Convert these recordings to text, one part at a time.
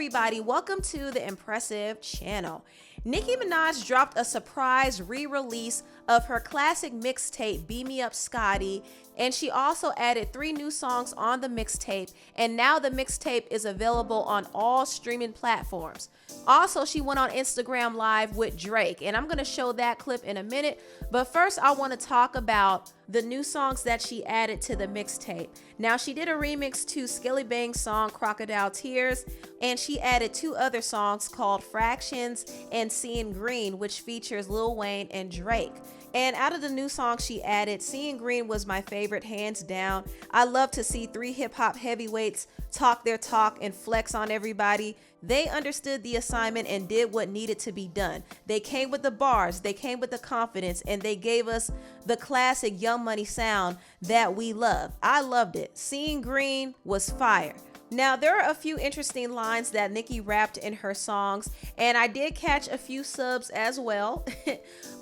everybody, welcome to the Empressive channel. Nicki Minaj dropped a surprise re-release of her classic mixtape, Beat Me Up Scotty, and she also added 3 new songs on the mixtape, and now the mixtape is available on all streaming platforms. Also, she went on Instagram Live with Drake, and I'm going to show that clip in a minute, but first I want to talk about the new songs that she added to the mixtape. Now, she did a remix to Skillibang's song Crocodile Tears, and she added 2 other songs called Fractions and Seeing Green, which features Lil Wayne and Drake. And out of the new songs she added, Seeing Green was my favorite, hands down. I love to see 3 hip-hop heavyweights talk their talk and flex on everybody. They understood the assignment and did what needed to be done. They came with the bars, they came with the confidence, and they gave us the classic Young Money sound that we love. I loved it. Seeing Green was fire. Now, there are a few interesting lines that Nicki rapped in her songs, and I did catch a few subs as well.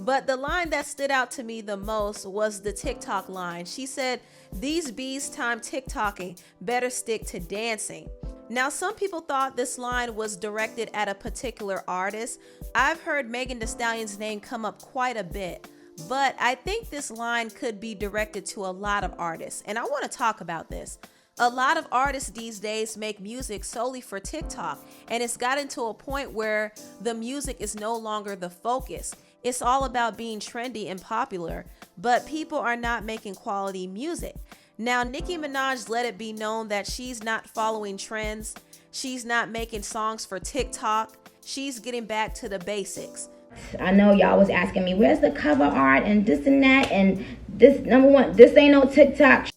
But the line that stood out to me the most was the TikTok line. She said, "These bees time TikToking, better stick to dancing." Now, some people thought this line was directed at a particular artist. I've heard Megan Thee Stallion's name come up quite a bit, but I think this line could be directed to a lot of artists, and I want to talk about this. A lot of artists these days make music solely for TikTok, and it's gotten to a point where the music is no longer the focus. It's all about being trendy and popular, but people are not making quality music. Now, Nicki Minaj let it be known that she's not following trends. She's not making songs for TikTok. She's getting back to the basics. I know y'all was asking me, where's the cover art and this and that, and this, number one, this ain't no TikTok.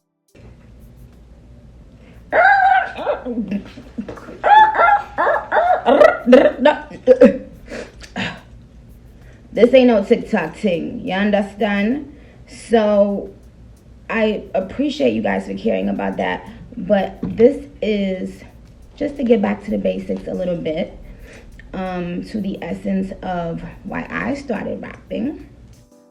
This ain't no TikTok thing, you understand? So I appreciate you guys for caring about that, but this is just to get back to the basics a little bit, to the essence of why I started rapping.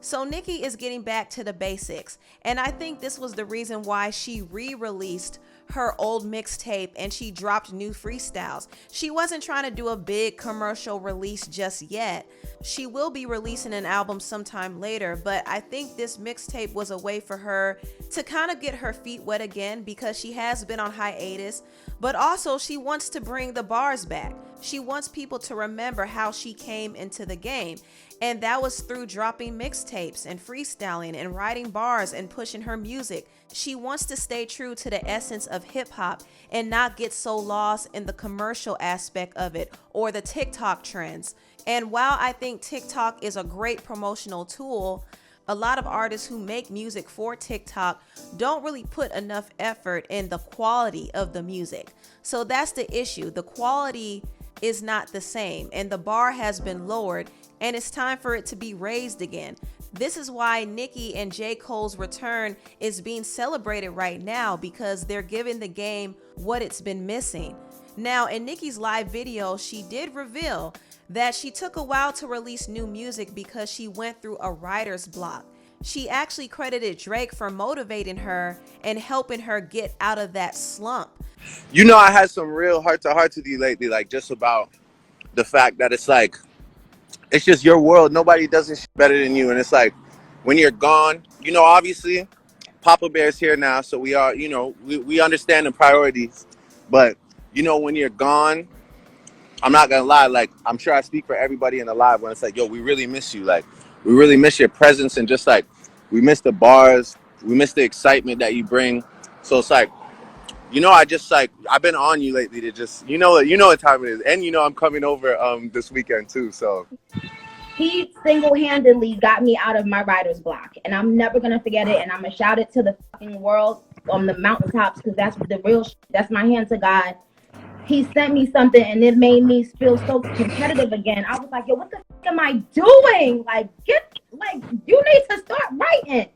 So Nicki is getting back to the basics, and I think this was the reason why she re-released her old mixtape and she dropped new freestyles. She wasn't trying to do a big commercial release just yet. She will be releasing an album sometime later, but I think this mixtape was a way for her to kind of get her feet wet again, because she has been on hiatus, but also she wants to bring the bars back. She wants people to remember how she came into the game, and that was through dropping mixtapes and freestyling and writing bars and pushing her music. She wants to stay true to the essence of hip hop and not get so lost in the commercial aspect of it or the TikTok trends. And while I think TikTok is a great promotional tool, a lot of artists who make music for TikTok don't really put enough effort in the quality of the music. So that's the issue. The quality is not the same, and the bar has been lowered, and it's time for it to be raised again. This is why Nicki and J. Cole's return is being celebrated right now, because they're giving the game what it's been missing. Now, in Nicki's live video, she did reveal that she took a while to release new music because she went through a writer's block. She actually credited Drake for motivating her and helping her get out of that slump. You know, I had some real heart-to-heart with you lately, like just about the fact that it's like, it's just your world. Nobody does this better than you. And it's like, when you're gone, you know, obviously, Papa Bear's here now, so we are, you know, we understand the priorities. But, you know, when you're gone, I'm not going to lie, like, I'm sure I speak for everybody in the live when it's like, yo, we really miss you. Like, we really miss your presence, and just like, we miss the bars. We miss the excitement that you bring. So it's like, you know, I just like, I've been on you lately to just, you know what time it is. And, you know, I'm coming over this weekend too, so. He single-handedly got me out of my writer's block, and I'm never going to forget it, and I'm going to shout it to the fucking world on the mountaintops, because that's the real that's my hand to God. He sent me something, and it made me feel so competitive again. I was like, yo, what the fuck am I doing? Like, you need to start writing.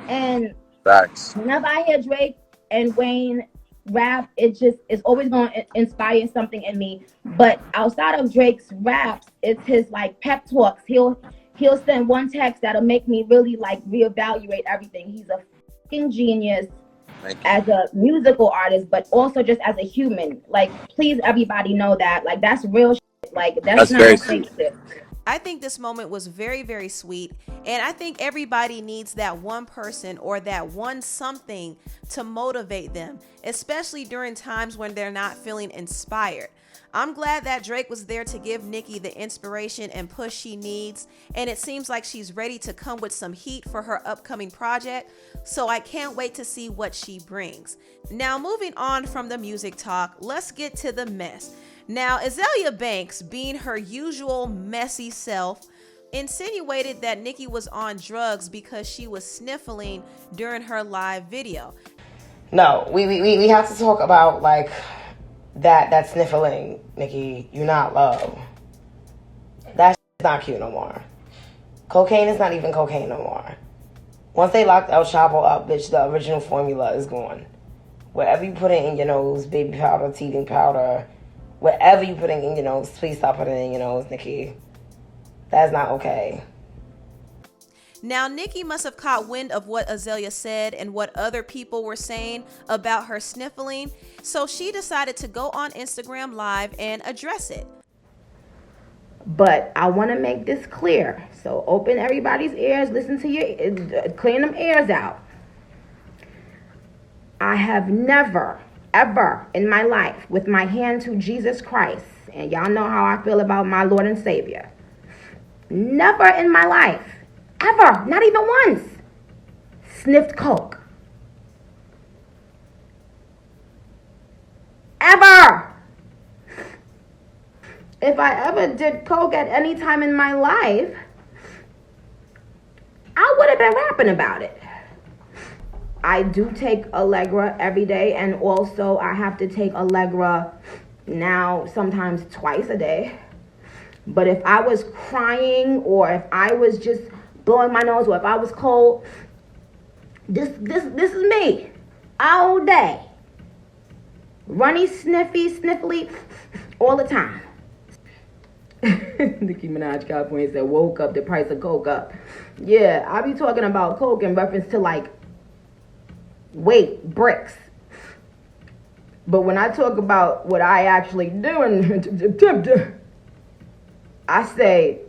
And Facts. whenever I hear Drake and Wayne rap, it's always going to inspire something in me. But outside of Drake's raps, it's his like pep talks. He'll send one text that'll make me really like reevaluate everything. He's a fucking genius. Thank you. as a musical artist, but also just as a human. Like, please, everybody know that. Like, that's real shit. Like, that's That's not very no fake sweet. shit. I think this moment was very, very sweet. And I think everybody needs that one person or that one something to motivate them, especially during times when they're not feeling inspired. I'm glad that Drake was there to give Nicki the inspiration and push she needs, and it seems like she's ready to come with some heat for her upcoming project, so I can't wait to see what she brings. Now, moving on from the music talk, let's get to the mess. Now, Azalea Banks, being her usual messy self, insinuated that Nicki was on drugs because she was sniffling during her live video. No, we have to talk about like that sniffling, Nicki. You're not low. That's not cute no more. Cocaine is not even cocaine no more. Once they locked El Chapo up, bitch, the original formula is gone. Wherever you put it in your nose, baby powder, teething powder, wherever you put it in your nose, please stop putting it in your nose, Nicki. That's not okay. Now, Nicki must have caught wind of what Azalea said and what other people were saying about her sniffling, so she decided to go on Instagram Live and address it. But I want to make this clear. So open everybody's ears, listen to clean them ears out. I have never, ever in my life, with my hand to Jesus Christ, and y'all know how I feel about my Lord and Savior, never in my life, ever, not even once, sniffed coke. Ever. If I ever did coke at any time in my life, I would have been rapping about it. I do take Allegra every day, and also I have to take Allegra now sometimes twice a day. But if I was crying, or if I was just blowing my nose, or if I was cold, this is me all day. Runny, sniffly, all the time. Nicki Minaj got points that woke up the price of coke up. Yeah, I be talking about coke in reference to like weight, bricks. But when I talk about what I actually do, I say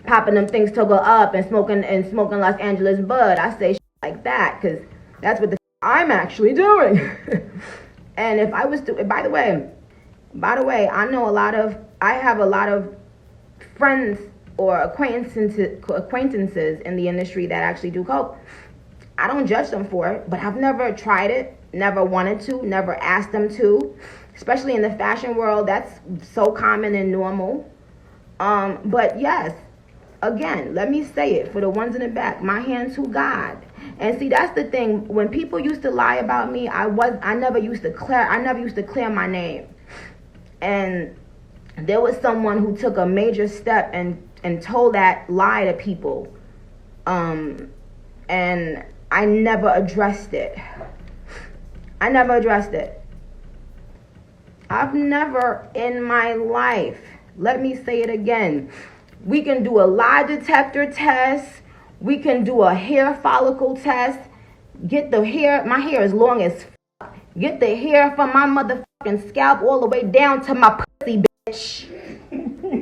popping them things to go up and smoking Los Angeles bud. I say shit like that because that's what the I'm actually doing. And if I was to, by the way, I have a lot of friends or acquaintances in the industry that actually do coke. I don't judge them for it, but I've never tried it, never wanted to, never asked them to. Especially in the fashion world, that's so common and normal. But yes, again, let me say it for the ones in the back, my hand to God. And see, that's the thing. When people used to lie about me, I never used to clear my name. And there was someone who took a major step and told that lie to people. And I never addressed it. I've never in my life, let me say it again, we can do a lie detector test, we can do a hair follicle test, get the hair, my hair is long as fuck, get the hair from my motherfucking scalp all the way down to my pussy, bitch.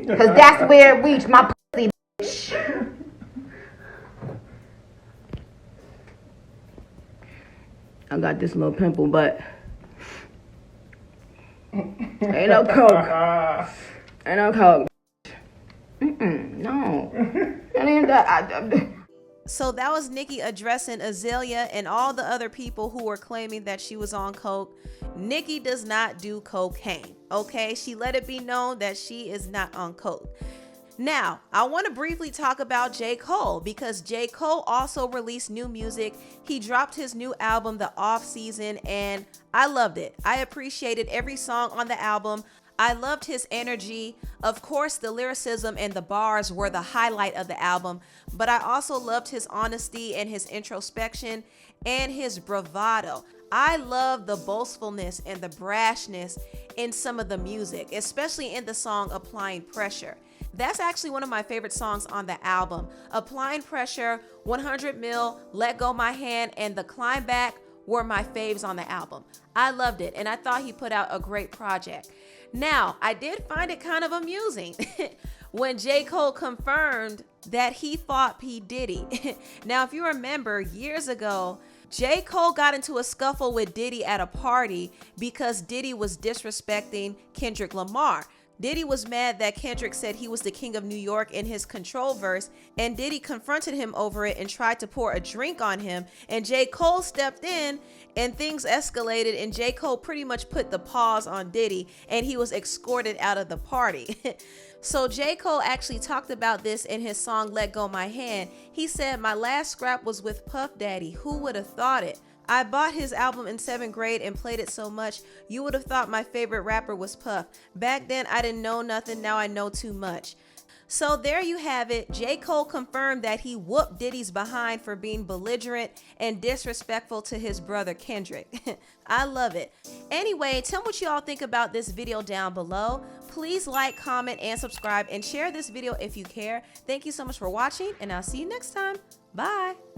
Cause that's where it reached, my pussy, bitch. I got this little pimple, but ain't no coke. No. That ain't that. So that was Nicki addressing Azalea and all the other people who were claiming that she was on coke. Nicki does not do cocaine, okay? She let it be known that she is not on coke. Now, I want to briefly talk about J. Cole because J. Cole also released new music. He dropped his new album, The Off Season, and I loved it. I appreciated every song on the album. I loved his energy. Of course, the lyricism and the bars were the highlight of the album, but I also loved his honesty and his introspection and his bravado. I love the boastfulness and the brashness in some of the music, especially in the song Applying Pressure. That's actually one of my favorite songs on the album. Applying Pressure, 100 Mil, Let Go My Hand, and The Climb Back were my faves on the album. I loved it, and I thought he put out a great project. Now, I did find it kind of amusing when J. Cole confirmed that he fought P. Diddy. Now, if you remember, years ago, J. Cole got into a scuffle with Diddy at a party because Diddy was disrespecting Kendrick Lamar. Diddy was mad that Kendrick said he was the king of New York in his Control verse, and Diddy confronted him over it and tried to pour a drink on him, and J. Cole stepped in and things escalated, and J. Cole pretty much put the paws on Diddy and he was escorted out of the party. So J. Cole actually talked about this in his song Let Go My Hand. He said, "My last scrap was with Puff Daddy. Who would have thought it? I bought his album in 7th grade and played it so much, you would have thought my favorite rapper was Puff. Back then, I didn't know nothing, now I know too much." So there you have it. J. Cole confirmed that he whooped Diddy's behind for being belligerent and disrespectful to his brother Kendrick. I love it. Anyway, tell me what you all think about this video down below. Please like, comment, and subscribe, and share this video if you care. Thank you so much for watching, and I'll see you next time. Bye.